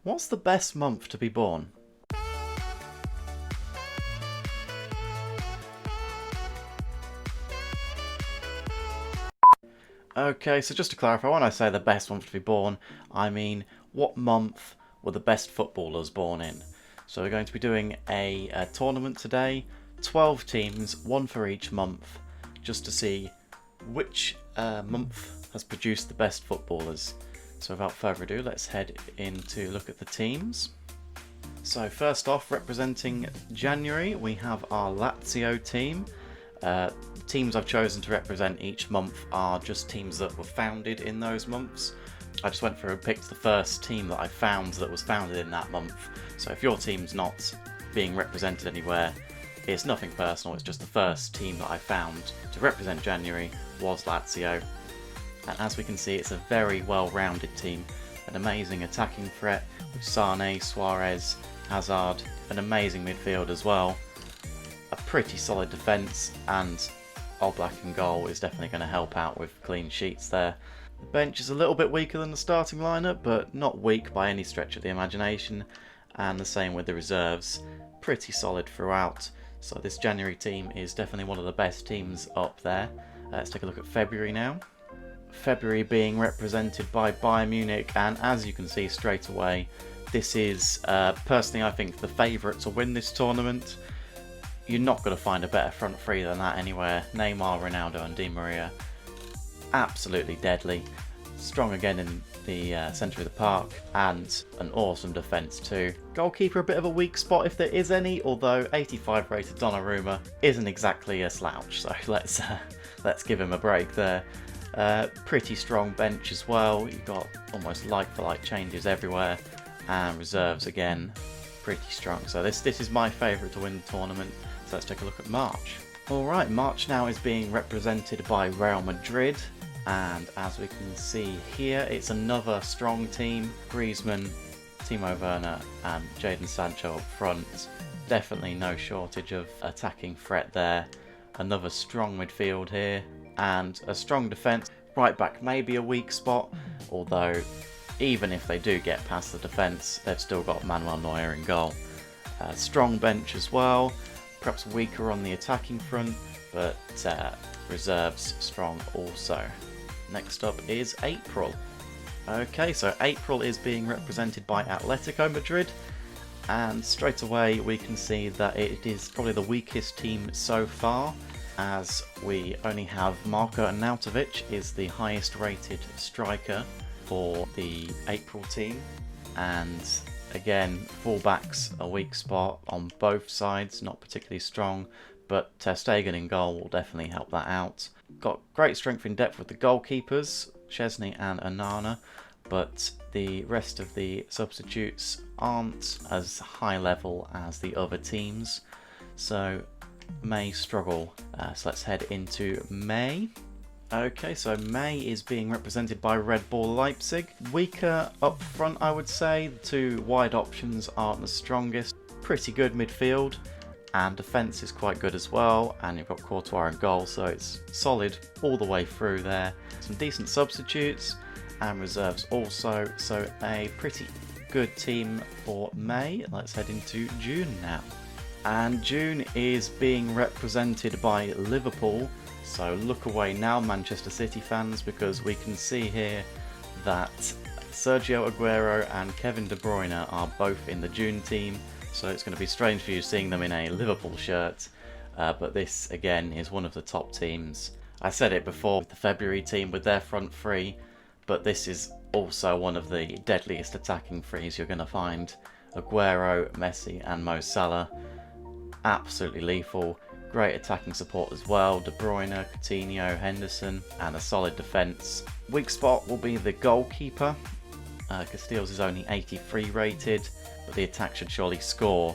What's the best month to be born? Okay, so just to clarify, when I say the best month to be born, I mean what month were the best footballers born in. So we're going to be doing a tournament today, 12 teams, one for each month, just to see which month has produced the best footballers. So without further ado, let's head in to look at the teams. So first off, representing January, we have our Lazio team. Teams I've chosen to represent each month are just teams that were founded in those months. I just went through and picked the first team that I found that was founded in that month. So if your team's not being represented anywhere, it's nothing personal, it's just the first team that I found to represent January was Lazio. And as we can see, it's a very well-rounded team. An amazing attacking threat with Sane, Suarez, Hazard, an amazing midfield as well. A pretty solid defence, and Oblak in goal is definitely going to help out with clean sheets there. The bench is a little bit weaker than the starting lineup, but not weak by any stretch of the imagination, and the same with the reserves. Pretty solid throughout, so this January team is definitely one of the best teams up there. Let's take a look at February now. February being represented by Bayern Munich, and as you can see straight away, this is personally I think the favourite to win this tournament. You're not going to find a better front three than that anywhere. Neymar, Ronaldo and Di Maria. Absolutely deadly. Strong again in the centre of the park, and an awesome defence too. Goalkeeper a bit of a weak spot if there is any, although 85 rated Donnarumma isn't exactly a slouch, so let's give him a break there. Pretty strong bench as well. You've got almost like-for-like changes everywhere, and reserves again pretty strong. So this is my favourite to win the tournament. So let's take a look at March. Alright, March now is being represented by Real Madrid, and as we can see here, it's another strong team. Griezmann, Timo Werner and Jadon Sancho up front. Definitely no shortage of attacking threat there. Another strong midfield here, and a strong defence. Right back maybe a weak spot, although even if they do get past the defence, they've still got Manuel Neuer in goal. Strong bench as well, perhaps weaker on the attacking front, but reserves strong also. Next up is April. Okay, so April is being represented by Atletico Madrid, and straight away we can see that it is probably the weakest team so far, as we only have Marko Arnautovic is the highest rated striker for the April team, and again fullbacks a weak spot on both sides, not particularly strong, but Ter Stegen in goal will definitely help that out. Got great strength in depth with the goalkeepers, Szczesny and Onana, but the rest of the substitutes aren't as high level as the other teams, so may struggle. So let's head into May. Okay, so May is being represented by Red Bull Leipzig. Weaker up front, I would say. The two wide options aren't the strongest. Pretty good midfield, and defence is quite good as well. And you've got Courtois in goal, so it's solid all the way through there. Some decent substitutes and reserves also, so a pretty good team for May. Let's head into June now. And June is being represented by Liverpool. So look away now, Manchester City fans, because we can see here that Sergio Aguero and Kevin De Bruyne are both in the June team. So it's going to be strange for you seeing them in a Liverpool shirt. But this, again, is one of the top teams. I said it before with the February team with their front three, but this is also one of the deadliest attacking threes you're going to find. Aguero, Messi and Mo Salah. Absolutely lethal. Great attacking support as well. De Bruyne, Coutinho, Henderson, and a solid defence. Weak spot will be the goalkeeper. Casteels is only 83 rated, but the attack should surely score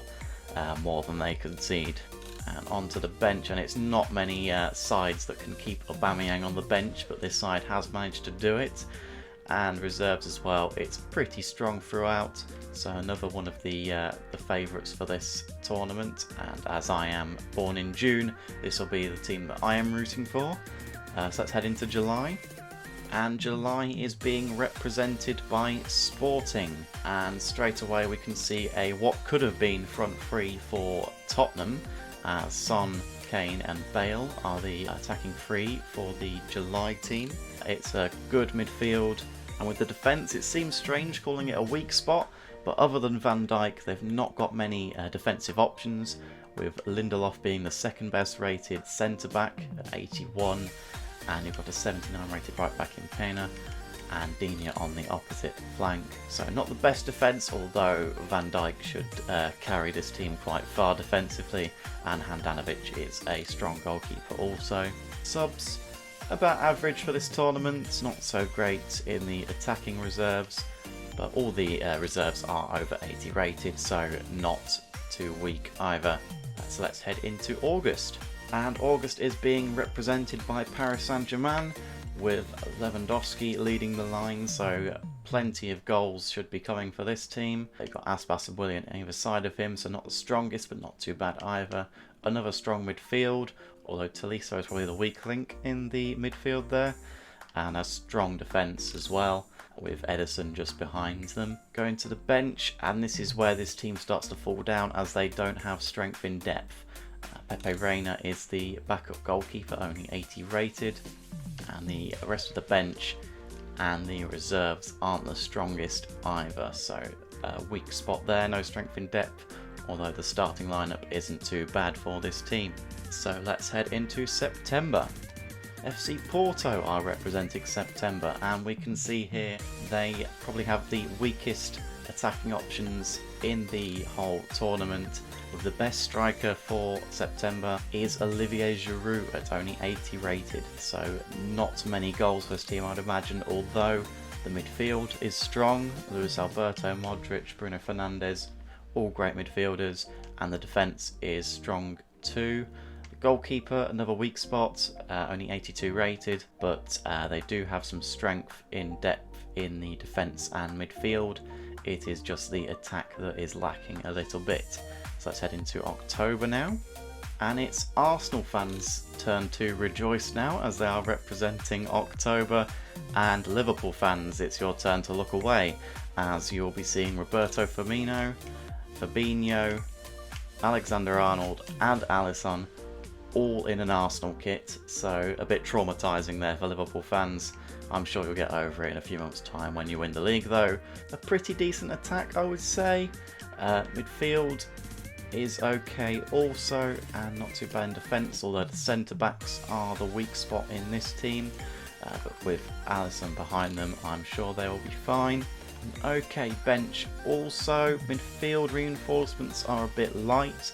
more than they concede. And onto the bench, and it's not many sides that can keep Aubameyang on the bench, but this side has managed to do it. And reserves as well, it's pretty strong throughout, so another one of the favourites for this tournament. And as I am born in June, this will be the team that I am rooting for. So let's head into July. And July is being represented by Sporting, and straight away we can see a what could have been front three for Tottenham, as Son, Kane and Bale are the attacking three for the July team. It's a good midfield, and with the defence it seems strange calling it a weak spot, but other than Van Dijk they've not got many defensive options, with Lindelof being the second best rated centre back at 81, and you've got a 79 rated right back in Pena, and Digne on the opposite flank. So not the best defence, although Van Dijk should carry this team quite far defensively, and Handanovic is a strong goalkeeper also. Subs, about average for this tournament, not so great in the attacking reserves, but all the reserves are over 80 rated, so not too weak either. So let's head into August. And August is being represented by Paris Saint-Germain, with Lewandowski leading the line, so plenty of goals should be coming for this team. They've got Aspas and Willian on either side of him, so not the strongest, but not too bad either. Another strong midfield, although Tolisso is probably the weak link in the midfield there, and a strong defence as well, with Ederson just behind them. Going to the bench, and this is where this team starts to fall down, as they don't have strength in depth. Pepe Reina is the backup goalkeeper, only 80 rated, and the rest of the bench and the reserves aren't the strongest either, so a weak spot there, no strength in depth, although the starting lineup isn't too bad for this team. So let's head into September. FC Porto are representing September, and we can see here they probably have the weakest attacking options in the whole tournament, with the best striker for September is Olivier Giroud at only 80 rated, so not many goals for this team I'd imagine, although the midfield is strong. Luis Alberto, Modric, Bruno Fernandes, all great midfielders, and the defence is strong too. The goalkeeper, another weak spot, only 82 rated, but they do have some strength in depth in the defence and midfield. It is just the attack that is lacking a little bit. So let's head into October now, and it's Arsenal fans' turn to rejoice now, as they are representing October, and Liverpool fans, it's your turn to look away, as you'll be seeing Roberto Firmino, Fabinho, Alexander-Arnold and Alisson all in an Arsenal kit, so a bit traumatising there for Liverpool fans. I'm sure you'll get over it in a few months' time when you win the league though. A pretty decent attack, I would say. Midfield is okay also, and not too bad in defence, although the centre-backs are the weak spot in this team. But with Alisson behind them, I'm sure they will be fine. An okay bench also. Midfield reinforcements are a bit light,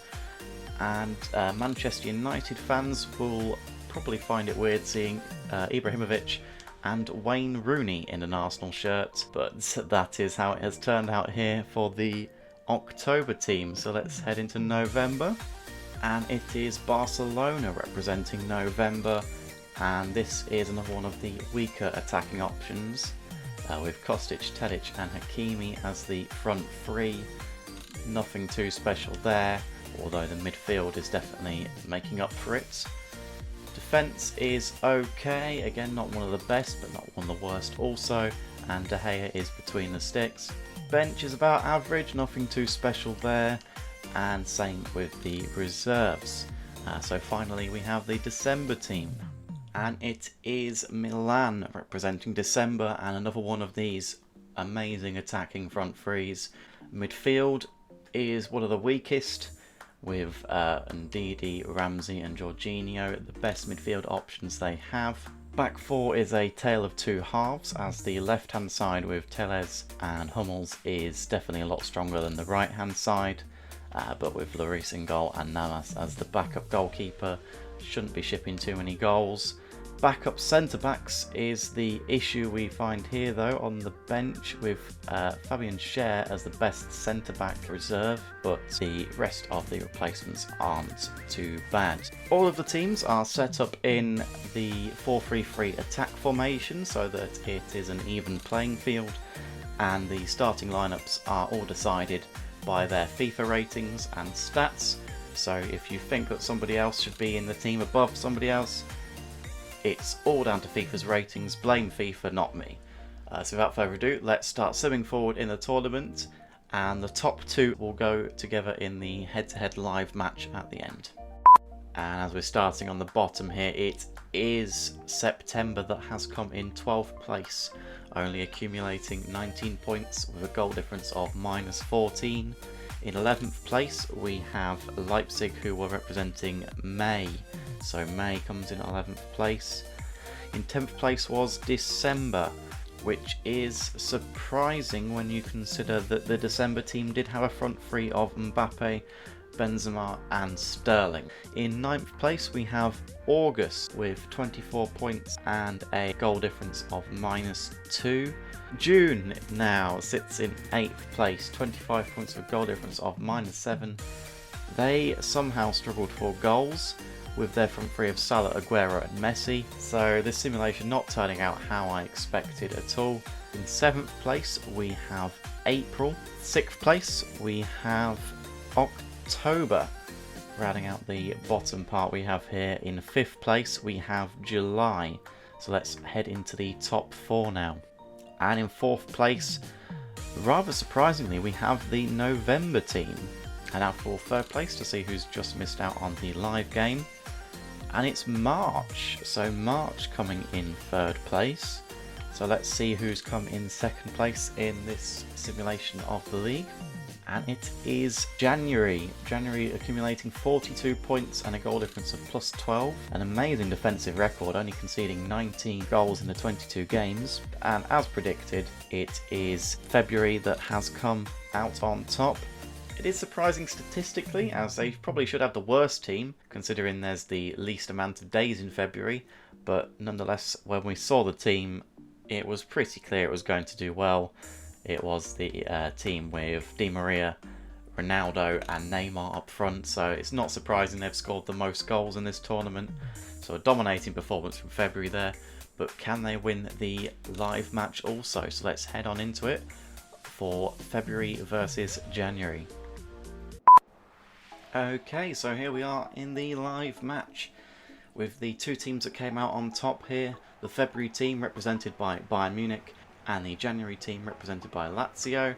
and Manchester United fans will probably find it weird seeing Ibrahimovic and Wayne Rooney in an Arsenal shirt, but that is how it has turned out here for the October team. So let's head into November, and it is Barcelona representing November, and this is another one of the weaker attacking options, with Kostic, Tadic and Hakimi as the front three. Nothing too special there, although the midfield is definitely making up for it. Defence is okay, again not one of the best but not one of the worst also, and De Gea is between the sticks. Bench is about average, nothing too special there, and same with the reserves. So finally we have the December team, and it is Milan representing December, and another one of these amazing attacking front threes. Midfield is one of the weakest, with Ndidi, Ramsey and Jorginho, the best midfield options they have. Back four is a tale of two halves, as the left hand side with Telles and Hummels is definitely a lot stronger than the right hand side, but with Lloris in goal and Navas as the backup goalkeeper, shouldn't be shipping too many goals. Backup centre-backs is the issue we find here though on the bench, with Fabian Schär as the best centre-back reserve, but the rest of the replacements aren't too bad. All of the teams are set up in the 4-3-3 attack formation so that it is an even playing field, and the starting lineups are all decided by their FIFA ratings and stats. So if you think that somebody else should be in the team above somebody else, it's all down to FIFA's ratings. Blame FIFA, not me. So without further ado, let's start simming forward in the tournament, and the top 2 will go together in the head-to-head live match at the end. And as we're starting on the bottom here, it is September that has come in 12th place, only accumulating 19 points with a goal difference of -14. In 11th place we have Leipzig, who were representing May, so May comes in 11th place. In 10th place was December, which is surprising when you consider that the December team did have a front three of Mbappe, Benzema and Sterling. In 9th place we have August with 24 points and a goal difference of -2. June now sits in 8th place, 25 points with a goal difference of -7. They somehow struggled for goals with their front three of Salah, Aguero and Messi, so this simulation not turning out how I expected at all. In 7th place we have April, 6th place we have October. Rounding out the bottom part we have here in 5th place we have July. So let's head into the top 4 now. And in 4th place, rather surprisingly, we have the November team. And now for 3rd place to see who's just missed out on the live game. And it's March. So March coming in 3rd place. So let's see who's come in 2nd place in this simulation of the league. And it is January. January accumulating 42 points and a goal difference of +12. An amazing defensive record, only conceding 19 goals in the 22 games. And as predicted, it is February that has come out on top. It is surprising statistically, as they probably should have the worst team, considering there's the least amount of days in February. But nonetheless, when we saw the team, it was pretty clear it was going to do well. It was the team with Di Maria, Ronaldo and Neymar up front, so it's not surprising they've scored the most goals in this tournament. So a dominating performance from February there, but can they win the live match also? So let's head on into it for February versus January. Okay, so here we are in the live match with the 2 teams that came out on top here. The February team represented by Bayern Munich and the January team represented by Lazio.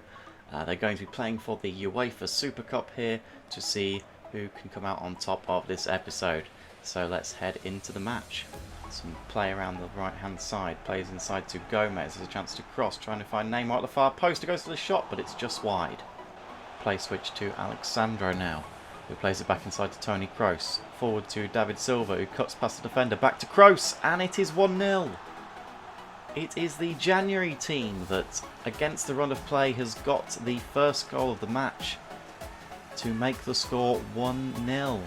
They're going to be playing for the UEFA Super Cup here to see who can come out on top of this episode. So let's head into the match. Some play around the right hand side, plays inside to Gomez, there's a chance to cross, trying to find Neymar at the far post, it goes to the shot but it's just wide. Play switch to Alexandro now, who plays it back inside to Toni Kroos. Forward to David Silva, who cuts past the defender, back to Kroos, and it is 1-0. It is the January team that, against the run of play, has got the first goal of the match to make the score 1-0.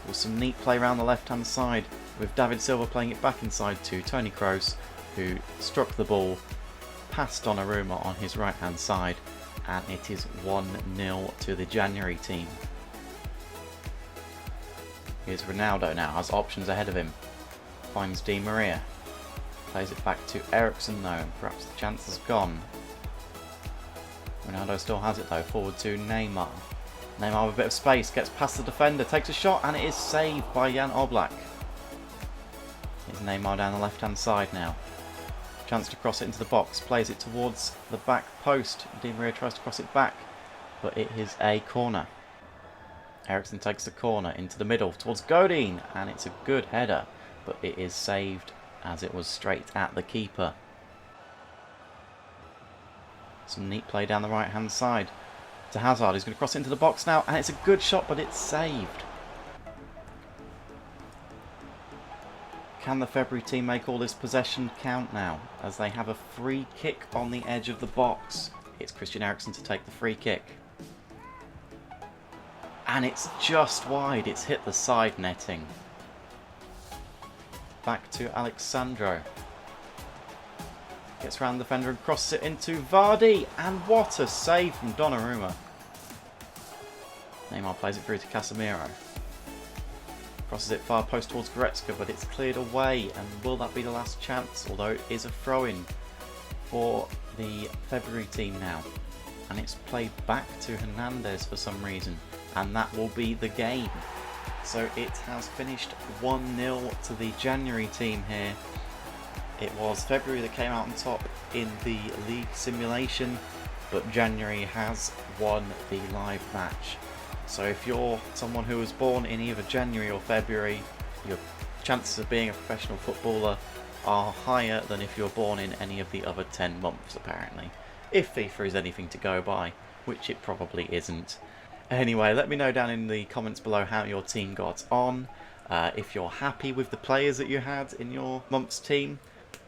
With some neat play around the left-hand side, with David Silva playing it back inside to Toni Kroos, who struck the ball past Donnarumma on his right-hand side, and it is 1-0 to the January team. Here's Ronaldo now, has options ahead of him. Finds Di Maria. Plays it back to Eriksen though, and perhaps the chance has gone. Ronaldo still has it though, forward to Neymar. Neymar with a bit of space, gets past the defender, takes a shot, and it is saved by Jan Oblak. Here's Neymar down the left hand side now. Chance to cross it into the box, plays it towards the back post. Di Maria tries to cross it back, but it is a corner. Eriksen takes the corner into the middle towards Godin, and it's a good header, but it is saved as it was straight at the keeper. Some neat play down the right hand side to Hazard, who's going to cross into the box now, and it's a good shot, but it's saved. Can the February team make all this possession count now, as they have a free kick on the edge of the box? It's Christian Eriksen to take the free kick. And it's just wide, it's hit the side netting. Back to Alexandro. Gets around the defender and crosses it into Vardy. And what a save from Donnarumma. Neymar plays it through to Casemiro. Crosses it far post towards Goretzka, but it's cleared away. And will that be the last chance? Although it is a throw-in for the February team now. And it's played back to Hernandez for some reason. And that will be the game. So it has finished 1-0 to the January team here. It was February that came out on top in the league simulation, but January has won the live match. So if you're someone who was born in either January or February, your chances of being a professional footballer are higher than if you're born in any of the other 10 months apparently. If FIFA is anything to go by, which it probably isn't. Anyway, let me know down in the comments below how your team got on. If you're happy with the players that you had in your month's team.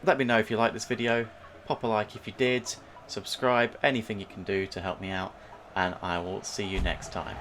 Let me know if you liked this video. Pop a like if you did. Subscribe, anything you can do to help me out. And I will see you next time.